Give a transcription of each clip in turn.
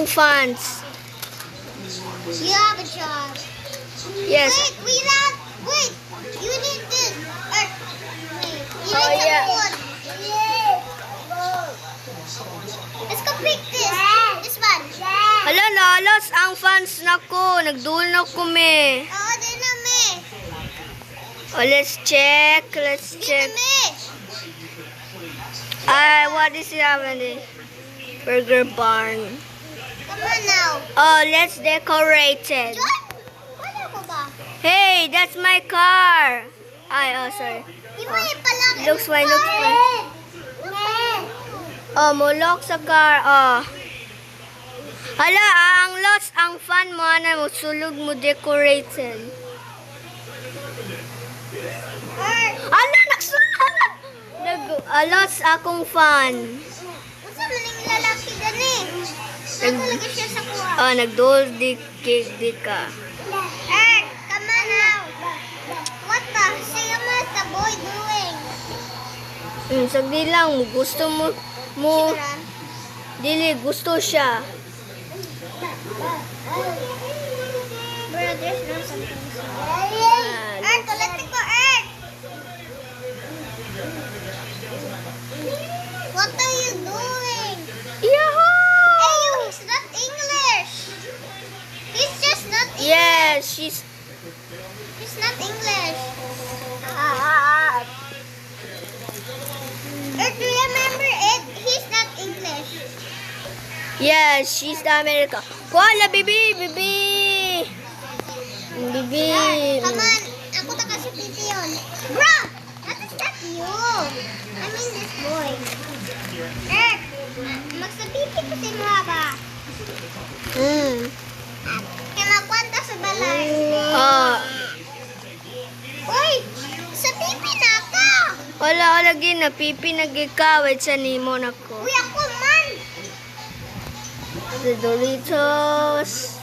Funds. You have a job. Yes. Wait. You need this. You Oh, need yeah. some wood. Let's go pick this. This one. Hala, lalas ang fans na ko. Nagduol na kami. Oo, din na me. Oh, let's check. Let's Dito check. me. What is it happening? Burger barn. Come on now. Oh, let's decorate it. John? Wala ko ba? Hey, that's my car. Sorry. Di mo ipalang. Looks fine. Oh, mulok sa car. Oh. Hala, ang lots, ang fun mo, mo, sulog mo decorated. Hala, nagsulat! Lots akong fun. Usa man yung lalaki gani. Talaga siya sa kuha. Oh, nagdol di ka. Come on now. What the? What is the boy doing? Sagdi lang, gusto mo, Sigura. dili, gusto siya. Bro, there's no something. Tulad ko, What are you doing? Yahoo! Hey, he's not English. He's just not English. Yes, she's... He's not English. Do you remember it? He's not English. Yes, she's the America. Kuala, bibi! Bibi! Come on. Ako ta kasi pipi yun. Bro! That is not you. I mean this boy. Magsapipi kasi mo ba? Kaya magkwanta sa balay. Uy! Sa pipi na ka! Wala, lagi na pipi nagikawit sa nimo na ko. Uy, ako man! The Doritos.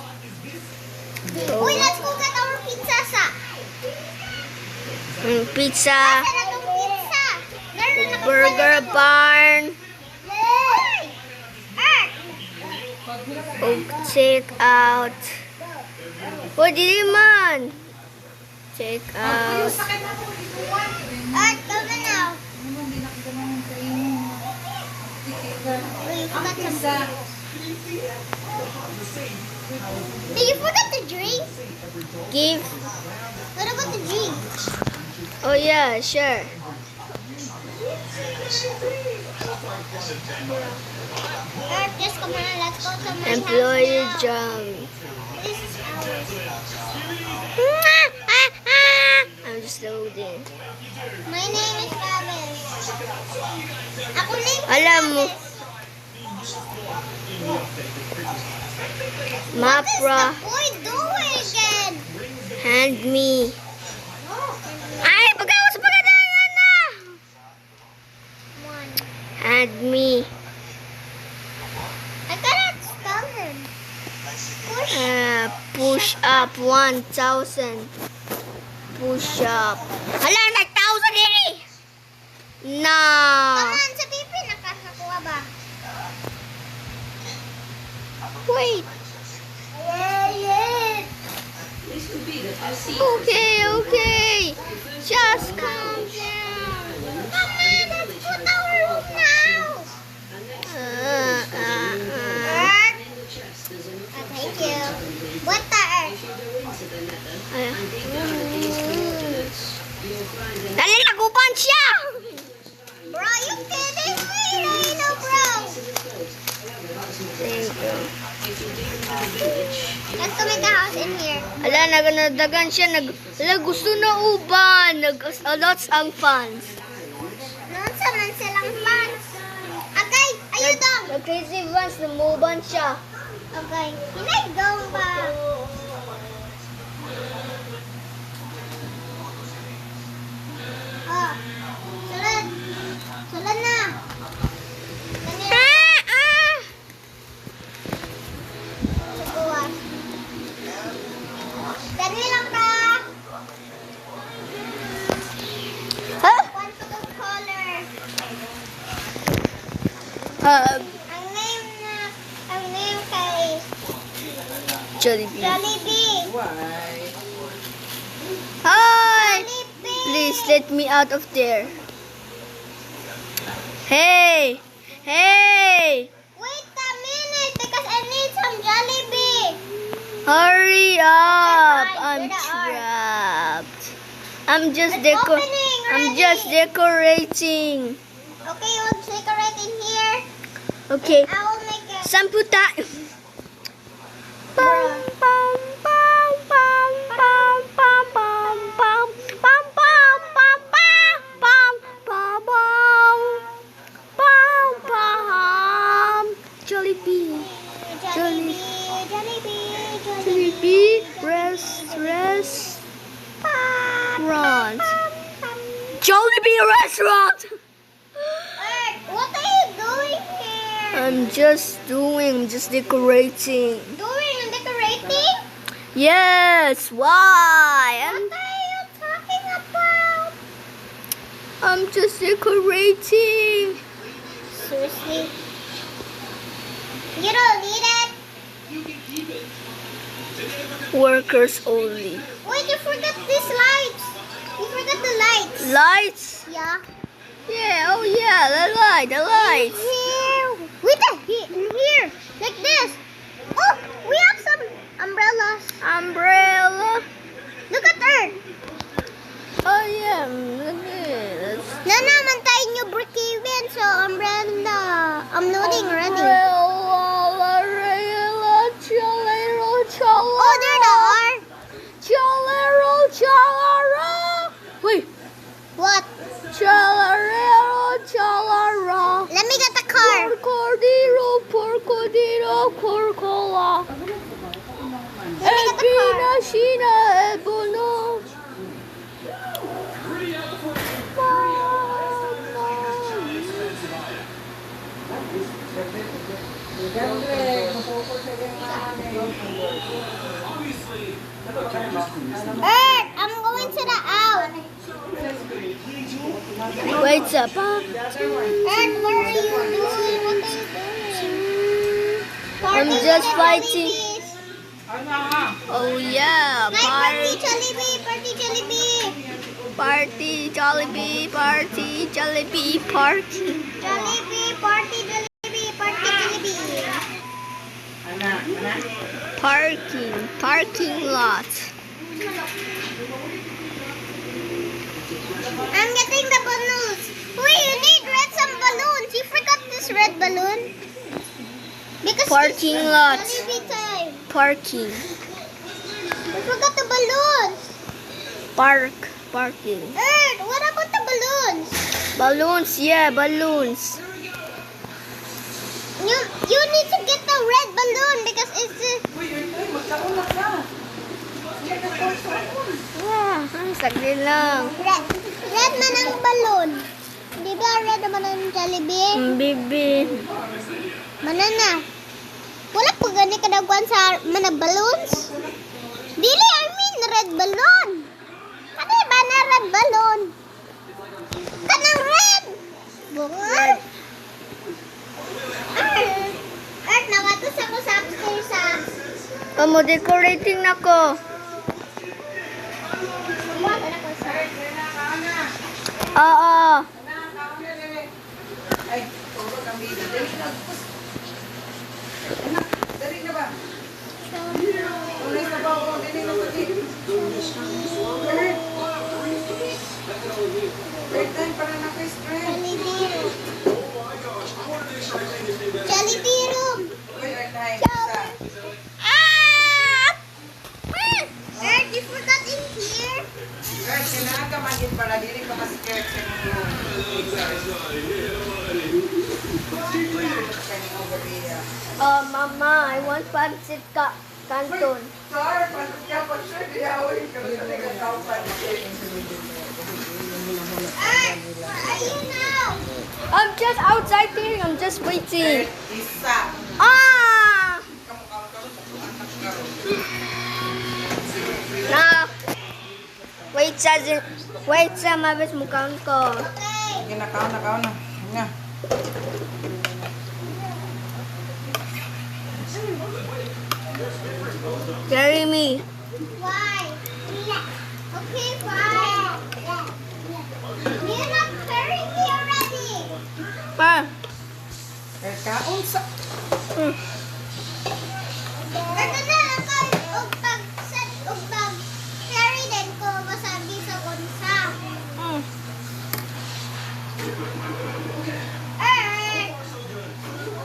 Uy, let's go get our pizza sa. Pizza. Saan na tong pizza? Meron na Burger barn. Uy! Oh, check out. Oh, dili man. Check out. Come now. Uy, you forgot some. Hey, you forgot the drink? Give. What about the drink? Oh yeah, sure. Just come on, let's go to my Employee house now. job. This is ours. I'm just loading. My name is Travis. Ako name is Alam mo. Travis. Mapra. What is the boy doing again? Hand me. Ay, pagkawas pagkadayan na. One. Hand me. I cannot spell him. Push. Push up 1,000. Push up. Hala, 9,000 eh. No. Come on, sa pipi, nakakakuha ba? Wait. Okay. Just calm down. Come on, let's go to our room now. Thank you. What the earth? Dali, nagupan siya. Bro, you kidding me? No, bro. Thank you. Let's go make a house in here. Ala, naganadagan siya. Ala, gusto na uban. Lots ang fans. Noon sa man silang fans. Okay, ayun dong. Nag-crazy fans, numuban siya. Okay, hinay dong ba? Oh, sulod. Sulod na. Subuan. Dali lang ka. Want to go color. Ang name kay Jollibee. Jollibee. Why? Hi! Jollibee. Please let me out of there. Hey! Hey! Wait a minute because I need some Jollibee. Hurry up! fine. I'm You're the trapped. I'm just It's opening I'm already. just decorating. Okay, we'll decorate in here. Okay. I will make a... Sampu tayo. Pam pam pam pam pam pam pam pam pam pam pam pam pam pam pam pam. Jollibee. Jollibee. Jollibee. Jollibee restaurant. Jollibee restaurant. Earth, what are you doing here? I'm just decorating. Doing and decorating? Yes, why? What are you talking about? I'm just decorating. Seriously? You don't need it? Workers only. Wait, you forgot these lights. You forgot the lights. Lights? Yeah. Yeah, oh yeah, the lights. Here. Wait, here. Like this. Oh, we have some umbrellas. Umbrella. Look at Earth. Oh yeah, look at this. Nana, mantayin nyo break even. So, umbrella. I'm loading already. Oh, there they are. Wait. What? Let me get the car. Porcodiro, Corcola. Let me get the car. Shina, Ebono. Earth, I'm going to the out. Wait up. Earth, what are you doing? What are you doing? I'm Party just with the fighting. Jollibees. Oh yeah, Night party, party, Jollibee, party, Jollibee. party, Jollibee, party, Jollibee, party. Jollibee, party, Jollibee, party, Jollibee. Parking lot. I'm getting the balloons. Wait, you need some balloons. You forgot this red balloon? Because Parking it's lot. Jollibee time. Parking. You forgot the balloons. Parking. Earth, what about the balloons? Balloons, yeah, balloons. You need to get the red balloon because it's Saglit lang. red man ang balloon. Di ba red naman ang Jollibee? Bibi. Manana. Wala po gani kadagwan sa mga balloons? Dili, I mean red balloon. Ano ba na red balloon? Kanang red. Red. Earth, nawatos ako sa upstairs Kamu decorating na ko. Oo. Ay, tulog ang video. Dali na ba? Tuloy na ba ako? Dali na ba? Third time para na kay strength. Jollibee room. Uy, third time. Isa. Earth, you forgot in here. Guys, kailangan ka magin para dili ka ma-scared sa inyo. Mama, I want pancit canton. Sir, paano ka pa sir? Diyawin ka sa ligang kaupan. Earth, where are you now? I'm just outside here. I'm just waiting. Isa. Ah! Na. Wait sa mabes mukaon ko. Okay. Sige, nakaw na. Nga. Carry me. Why? Okay, fine. You're not carrying me already. Pa. Kaya kaon sa... Ito na lang ko, ug pag-set, ug pag-carry din ko, masabi sa kunsa.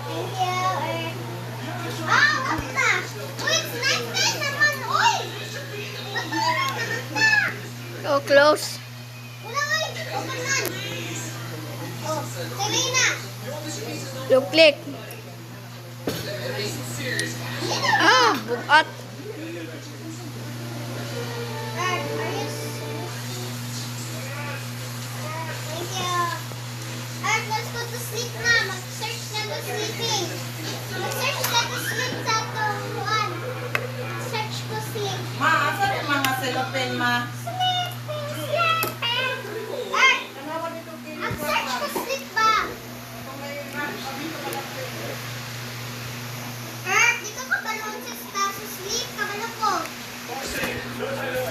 Thank you, Ah, wag na. Uy, it's nice din naman, uy. Matulog naman na. So close. Wala, uy. Open man. Oh, sige na. You click. Ah, bukat. Thank you. Let's go to sleep na. Mag-search na to sleeping. Mag-search na to sleep sa tuwan. Search to sleep. Ma, asa rin mga cellophane, ma? Sleeping, sleeping. Mag-search to sleep ba? Di ka kabalon sa sleep. Kabalo ko.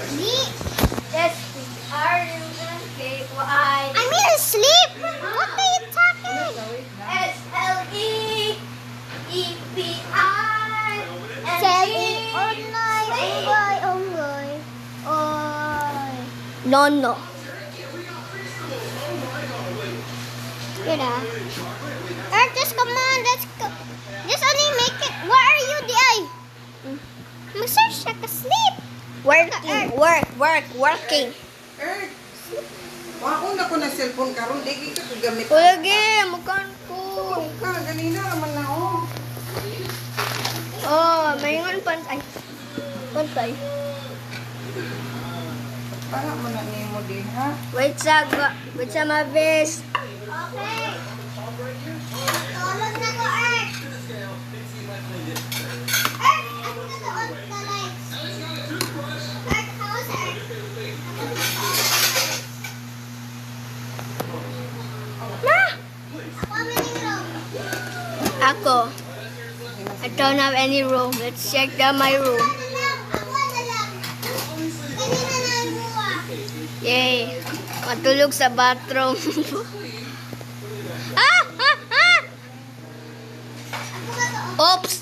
Sleep. Yes, are you okay? Why? I'm in sleep. What are you talking? SLEEPI Selling online, unggoy. Oy. No. Good ah. Earth, just come on, let's go. Just only make it. Where are you, Di? Mag-search siya ka sleep. Working. Eh, waon na ko na cellphone karon di ka gamit. Lagi, mukan ko. Ka ganina raman na oh. Oh, mayroon pantay. Pantay. Para mo na nimo di ha. Wait sa mabis. Okay. Tulog na ko, Earth. Earth, ano na to on the lights? Earth, how's Earth? How many room? Ako. I don't have any room. Let's check my room. Ako na lang. Kanina na ang buwa. Yay. Matulog sa bathroom. Ako ba to? Oops.